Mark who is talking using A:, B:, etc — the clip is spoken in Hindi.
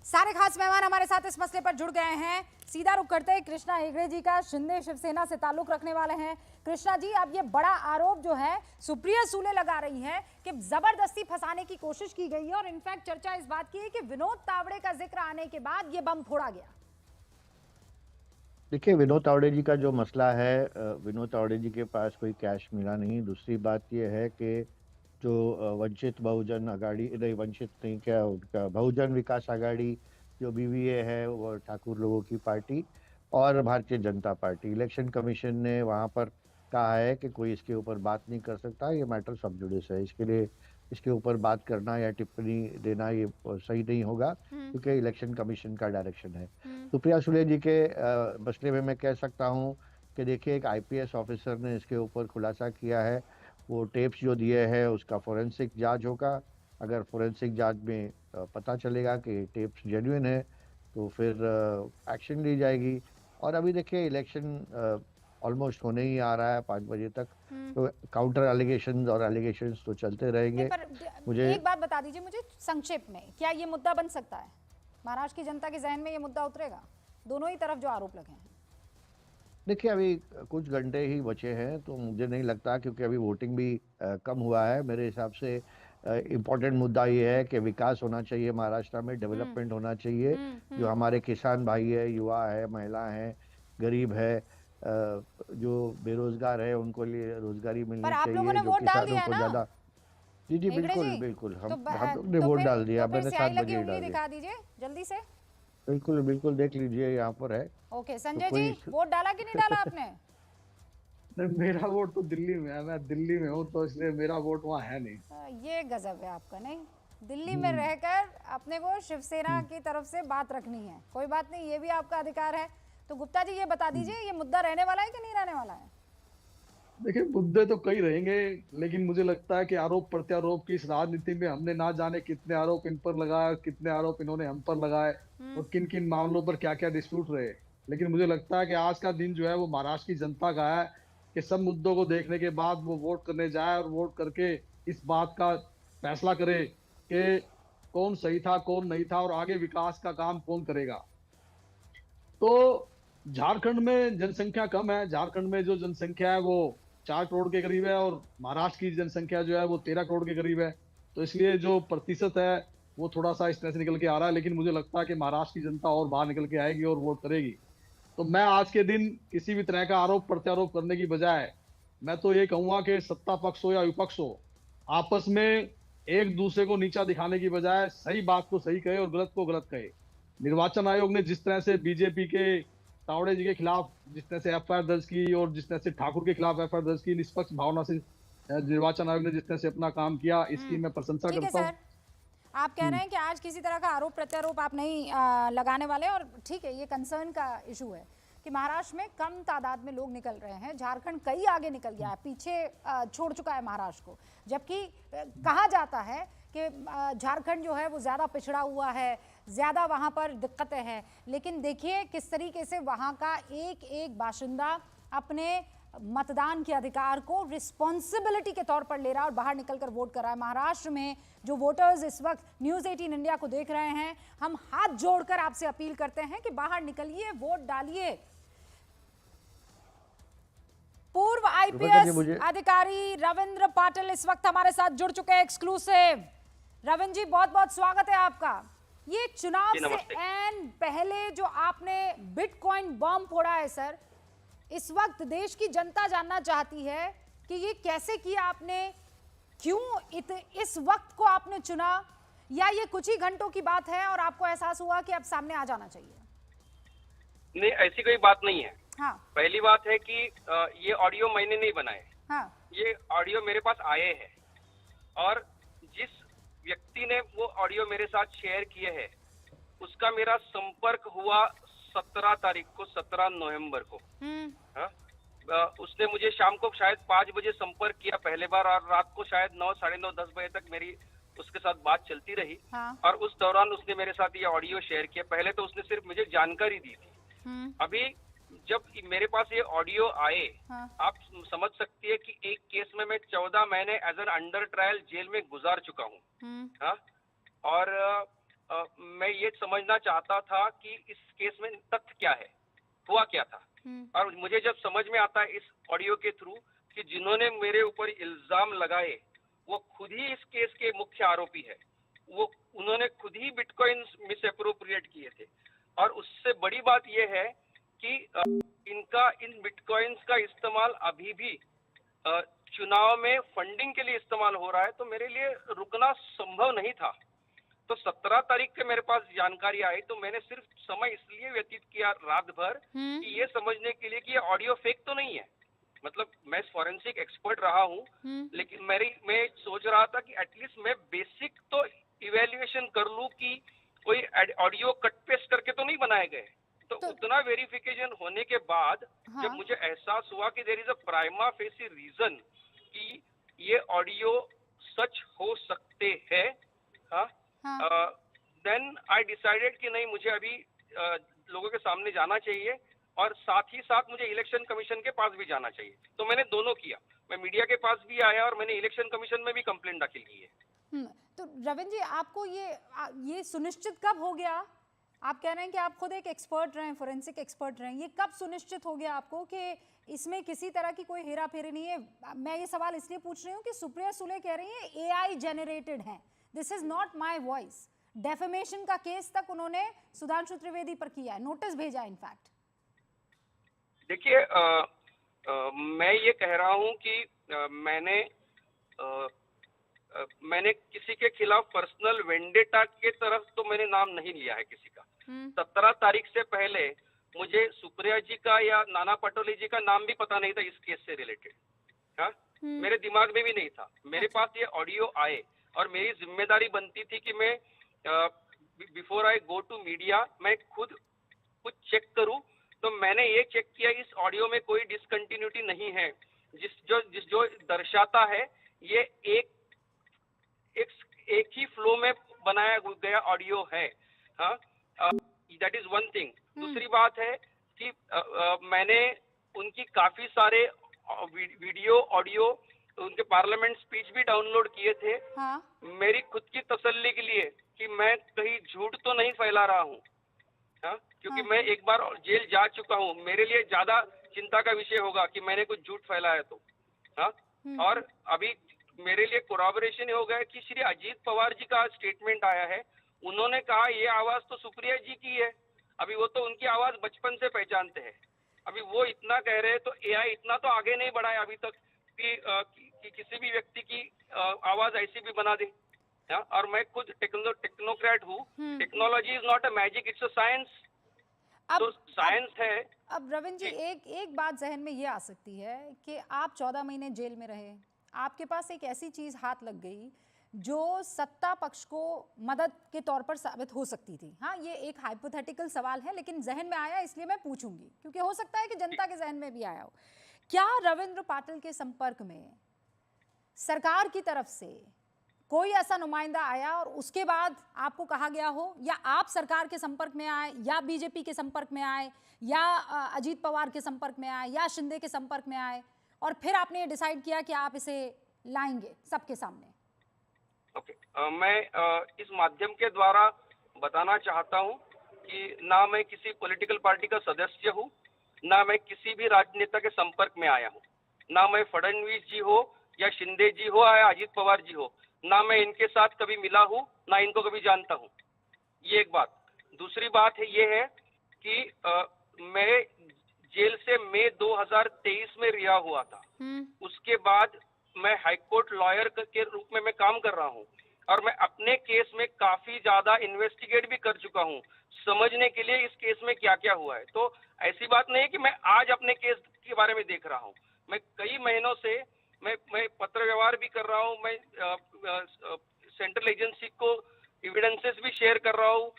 A: सारे खास मेहमान हमारे साथ इस मसले पर जुड़ गए हैं। सीधा रुख करते हैं कृष्णा हेगड़े जी का, शिंदे शिवसेना से ताल्लुक रखने वाले हैं। कृष्णा जी, अब ये बड़ा आरोप जो है सुप्रिया सुले लगा रही है कि जबरदस्ती फंसाने की कोशिश की गई है और इनफैक्ट चर्चा इस बात की है कि विनोद तावड़े का जिक्र आने के बाद ये बम फोड़ा गया।
B: देखिए, विनोद तावड़े जी का जो मसला है, विनोद तावड़े जी के पास कोई कैश मिला नहीं। दूसरी बात यह है कि जो वंचित बहुजन आघाड़ी, नहीं वंचित नहीं, क्या उनका बहुजन विकास आघाड़ी जो बीवीए है, वो ठाकुर लोगों की पार्टी और Bharatiya Janata party, election commission ने वहां पर कहा है कि कोई इसके ऊपर बात नहीं कर सकता, ये मैटर सब जुडिस है। इसके लिए इसके ऊपर बात करना या टिप्पणी देना ये सही नहीं होगा, क्योंकि इलेक्शन कमीशन का डायरेक्शन है। सुप्रिया सुले जी के मसले में मैं कह सकता हूँ कि देखिए, एक आईपीएस ऑफिसर ने इसके ऊपर खुलासा किया है। वो टेप्स जो दिए हैं उसका फोरेंसिक जांच होगा। अगर फोरेंसिक जांच में पता चलेगा कि टेप्स जेन्युइन है तो फिर एक्शन ली जाएगी। और अभी देखिए, इलेक्शन ऑलमोस्ट होने ही आ रहा है 5 बजे तक, तो काउंटर एलिगेशंस और एलिगेशंस तो चलते
A: नहीं,
B: रहेंगे।
A: पर
B: मुझे
A: एक बात बता दीजिए मुझे संक्षेप में, क्या ये मुद्दा बन सकता है? महाराष्ट्र की जनता के जहन में ये मुद्दा उतरेगा? दोनों ही तरफ जो आरोप लगे हैं।
B: देखिए, अभी कुछ घंटे ही बचे हैं, तो मुझे नहीं लगता, क्योंकि अभी वोटिंग भी कम हुआ है। मेरे हिसाब से इम्पोर्टेंट मुद्दा ये है कि विकास होना चाहिए महाराष्ट्र में, डेवलपमेंट होना चाहिए। जो हमारे किसान भाई है, युवा है, महिला है, गरीब है, जो बेरोजगार है, उनको लिए रोजगारी
A: पर
B: मिलनी
A: आप लोगों
B: चाहिए।
A: ने
B: जो
A: वोट डाल
B: किसानों
A: दिया है
B: को
A: ना
B: ज्यादा, जी जी,
A: हेगड़े
B: बिल्कुल
A: जी?
B: बिल्कुल,
A: तो
B: हम लोग ने वोट डाल दिया।
A: फिर
B: मैंने
A: स्याही
B: 7
A: लगी
B: बजे ही
A: उंगली
B: डाल दिया।
A: दिखा दीजिए जल्दी से।
B: बिल्कुल बिल्कुल, देख लीजिए, यहाँ पर है।
A: ओके
B: तो
A: संजय जी,
B: कोई
A: वोट डाला कि नहीं डाला आपने?
C: नहीं, मेरा वोट तो दिल्ली में है। मैं दिल्ली में हूँ तो इसलिए मेरा वोट वहाँ है नहीं।
A: ये गजब है आपका। नहीं, दिल्ली में
C: हम्म,
A: रहकर अपने को शिवसेना
C: हम्म,
A: की तरफ से बात रखनी है, कोई बात नहीं, ये भी आपका अधिकार है। तो गुप्ता जी ये बता
C: हम्म।
A: दीजिए, ये मुद्दा रहने वाला है कि नहीं रहने वाला है?
C: देखिए, मुद्दे तो कई रहेंगे, लेकिन मुझे लगता है कि आरोप प्रत्यारोप की इस राजनीति में हमने ना जाने कितने आरोप इन पर लगाए, कितने आरोप इन्होंने हम पर लगाए, और किन किन मामलों पर क्या क्या डिस्प्यूट रहे। लेकिन मुझे लगता है कि आज का दिन जो है वो महाराष्ट्र की जनता का है कि सब मुद्दों को देखने के बाद वो वोट करने जाए और वोट करके इस बात का फैसला करे कि कौन सही था, कौन नहीं था, और आगे विकास का काम कौन करेगा। तो झारखंड में जनसंख्या कम है। झारखंड में जो जनसंख्या है वो 4 करोड़ के करीब है, और महाराष्ट्र की जनसंख्या जो है वो 13 करोड़ के करीब है। तो इसलिए जो प्रतिशत है वो थोड़ा सा इस तरह से निकल के आ रहा है। लेकिन मुझे लगता है कि महाराष्ट्र की जनता और बाहर निकल के आएगी और वोट करेगी। तो मैं आज के दिन किसी भी तरह का आरोप प्रत्यारोप करने की बजाय मैं तो ये कहूंगा कि सत्ता पक्ष हो या विपक्ष हो, आपस में एक दूसरे को नीचा दिखाने की बजाय सही बात को सही कहे और गलत को गलत कहे। निर्वाचन आयोग ने जिस तरह से बीजेपी के तावड़े जी के खिलाफ जिस तरह से एफआईआर दर्ज की, और जिस तरह से ठाकुर के खिलाफ एफआईआर दर्ज की, निष्पक्ष भावना से निर्वाचन आयोग ने जिस तरह से अपना काम किया, इसकी मैं प्रशंसा
A: ठीक है
C: करता हूँ।
A: सर, आप कह रहे हैं कि आज किसी तरह का आरोप प्रत्यारोप आप नहीं लगाने वाले, और ठीक है, ये कंसर्न का इशू है कि महाराष्ट्र में कम तादाद में लोग निकल रहे हैं, झारखंड कई आगे निकल गया है, पीछे छोड़ चुका है महाराष्ट्र को। जबकि कहा जाता है कि झारखंड जो है वो ज़्यादा पिछड़ा हुआ है, ज़्यादा वहाँ पर दिक्कतें हैं। लेकिन देखिए किस तरीके से वहाँ का एक एक बाशिंदा अपने मतदान के अधिकार को रिस्पॉन्सिबिलिटी के तौर पर ले रहा है और बाहर निकलकर वोट कर रहा है। महाराष्ट्र में जो वोटर्स इस वक्त न्यूज़ 18 इंडिया को देख रहे हैं, हम हाथ जोड़कर आपसे अपील करते हैं कि बाहर निकलिए, वोट डालिए। पूर्व आईपीएस अधिकारी रविंद्र पाटिल इस वक्त हमारे साथ जुड़ चुके हैं एक्सक्लूसिव। रविंद्र जी, बहुत बहुत स्वागत है आपका। ये चुनाव से एन पहले जो आपने बिटकॉइन बम फोड़ा है सर, इस वक्त देश की जनता जानना चाहती है कि ये कैसे किया आपने, क्यों इस वक्त को आपने चुना, या ये कुछ ही घंटों की बात है और आपको एहसास हुआ कि अब सामने आ जाना चाहिए?
D: नहीं, ऐसी कोई बात नहीं है।
A: हाँ।
D: पहली बात है कि ये ऑडियो मैंने नहीं बनाए।
A: हाँ।
D: ये ऑडियो मेरे पास आए हैं, और जिस व्यक्ति ने वो ऑडियो मेरे साथ शेयर किए हैं उसका मेरा संपर्क हुआ 17 तारीख को, 17 नवंबर को। हाँ? उसने मुझे शाम को शायद 5 बजे संपर्क किया पहले बार, और रात को शायद 9, साढ़े 9, 10 बजे तक मेरी उसके साथ बात चलती रही।
A: हाँ।
D: और उस दौरान उसने मेरे साथ ये ऑडियो शेयर किया। पहले तो उसने सिर्फ मुझे जानकारी दी थी। अभी जब मेरे पास ये ऑडियो आए,
A: हाँ।
D: आप समझ सकती है कि एक केस में मैं 14 महीने as an under trial jail में गुजार चुका हूँ। हाँ? और मैं ये समझना चाहता था कि इस केस में तथ्य क्या है, हुआ क्या था। और मुझे जब समझ में आता है इस ऑडियो के थ्रू कि जिन्होंने मेरे ऊपर इल्जाम लगाए वो खुद ही इस केस के मुख्य आरोपी है, वो उन्होंने खुद ही बिटकॉइन मिस अप्रोप्रिएट किए थे। और उससे बड़ी बात यह है कि इनका इन बिटकॉइंस का इस्तेमाल अभी भी चुनाव में फंडिंग के लिए इस्तेमाल हो रहा है, तो मेरे लिए रुकना संभव नहीं था। तो 17 तारीख के मेरे पास जानकारी आई तो मैंने सिर्फ समय इसलिए व्यतीत किया रात भर कि ये समझने के लिए कि ये ऑडियो फेक तो नहीं है। मतलब मैं फॉरेंसिक एक्सपर्ट रहा हूँ, लेकिन मैं सोच रहा था कि एटलीस्ट मैं बेसिक तो इवेल्युएशन कर लूं कि कोई ऑडियो कट पेस्ट करके तो नहीं बनाए गए। तो उतना वेरिफिकेशन होने के बाद जब मुझे एहसास हुआ कि there is a prima facie reason कि ये ऑडियो सच हो सकते हैं, देन आई डिसाइडेड कि नहीं, मुझे अभी लोगों के सामने जाना चाहिए और साथ ही साथ मुझे इलेक्शन कमीशन के पास भी जाना चाहिए। तो मैंने दोनों किया, मैं मीडिया के पास भी आया और मैंने इलेक्शन कमीशन में भी कंप्लेंट दाखिल की है।
A: तो रविंद्र जी, आपको ये सुनिश्चित कब हो गया? आप कह रहे हैं कि आप खुद एक एक्सपर्ट रहे, फोरेंसिक एक्सपर्ट रहे, ये कब सुनिश्चित हो गया आपको कि इसमें किसी तरह की कोई हेरा फेरी नहीं है? मैं ये सवाल इसलिए पूछ रही हूँ कि सुप्रिया सुले कह रही है एआई जेनरेटेड है, this is not my voice. Defamation का केस तक उन्होंने सुधांशु त्रिवेदी पर किया है, नोटिस भेजा है इनफैक्ट।
D: देखिए, मैं ये कह रहा हूँ कि मैंने किसी के खिलाफ पर्सनल वेंडेटा के तरफ तो मैंने नाम नहीं लिया है किसी का। 17 तारीख से पहले मुझे सुप्रिया जी का या नाना पटोले जी का नाम भी पता नहीं था इस केस से रिलेटेड। हाँ, मेरे दिमाग में भी नहीं था। मेरे पास ये ऑडियो आए और मेरी जिम्मेदारी बनती थी कि मैं before I go to media मैं खुद कुछ चेक करूं। तो मैंने ये चेक किया, इस ऑडियो में कोई डिसकंटिन्यूटी नहीं है। जो दर्शाता है ये एक ही फ्लो में बनाया गया ऑडियो है। हाँ, दैट इज वन थिंग। दूसरी बात है कि मैंने उनकी काफी सारे वीडियो ऑडियो उनके पार्लियामेंट स्पीच भी डाउनलोड किए थे। हाँ? मेरी खुद की तसल्ली के लिए कि मैं कहीं झूठ तो नहीं फैला रहा हूँ। हाँ? क्योंकि मैं एक बार जेल जा चुका हूँ, मेरे लिए ज्यादा चिंता का विषय होगा कि मैंने कुछ झूठ फैलाया तो। हाँ? और अभी मेरे लिए कोराबोरेशन हो गया कि श्री अजीत पवार जी का स्टेटमेंट आया है। उन्होंने कहा ये आवाज तो सुप्रिया जी की है। अभी वो तो उनकी आवाज बचपन से पहचानते हैं। अभी वो इतना कह रहे हैं तो एआई इतना तो आगे नहीं बढ़ा है अभी तक कि किसी भी व्यक्ति की आवाज ऐसी भी बना दे। और मैं खुद टेक्नोक्रेट हूँ। Technology is not a magic, it's a science. तो साइंस है।
A: अब रविंद्र जी, एक बात जहन में ये आ सकती है कि आप 14 महीने जेल में रहे, आपके पास एक ऐसी चीज हाथ लग गई जो सत्ता पक्ष को मदद के तौर पर साबित हो सकती थी। हाँ, ये एक हाइपोथेटिकल सवाल है, लेकिन जहन में आया इसलिए मैं पूछूंगी, क्योंकि हो सकता है कि जनता के जहन में भी आया हो। क्या रविंद्र पाटिल के संपर्क में सरकार की तरफ से कोई ऐसा नुमाइंदा आया और उसके बाद आपको कहा गया हो, या आप सरकार के संपर्क में आए, या बीजेपी के संपर्क में आए, या अजीत पवार के संपर्क में आए, या शिंदे के संपर्क में आए, और फिर आपने डिसाइड किया कि आप इसे लाएंगे सबके सामने?
D: मैं इस माध्यम के द्वारा बताना चाहता हूं कि ना मैं किसी पॉलिटिकल पार्टी का सदस्य हूं, ना मैं किसी भी राजनेता के संपर्क में आया हूं, ना मैं फडणवीस जी हो या शिंदे जी हो या अजीत पवार जी हो, ना मैं इनके साथ कभी मिला हूं, ना इनको कभी जानता हूं। ये एक बात। दूसरी बात है ये है कि मैं जेल से मई 2023 में रिहा हुआ था। उसके बाद मैं हाईकोर्ट लॉयर के रूप में मैं काम कर रहा हूं और मैं अपने केस में काफी ज्यादा इन्वेस्टिगेट भी कर चुका हूं, समझने के लिए इस केस में क्या क्या हुआ है। तो ऐसी बात नहीं है कि मैं आज अपने केस के बारे में देख रहा हूं। मैं कई महीनों से मैं पत्र व्यवहार भी कर रहा हूं, मैं सेंट्रल एजेंसी को एविडेंसेस भी शेयर कर रहा हूं,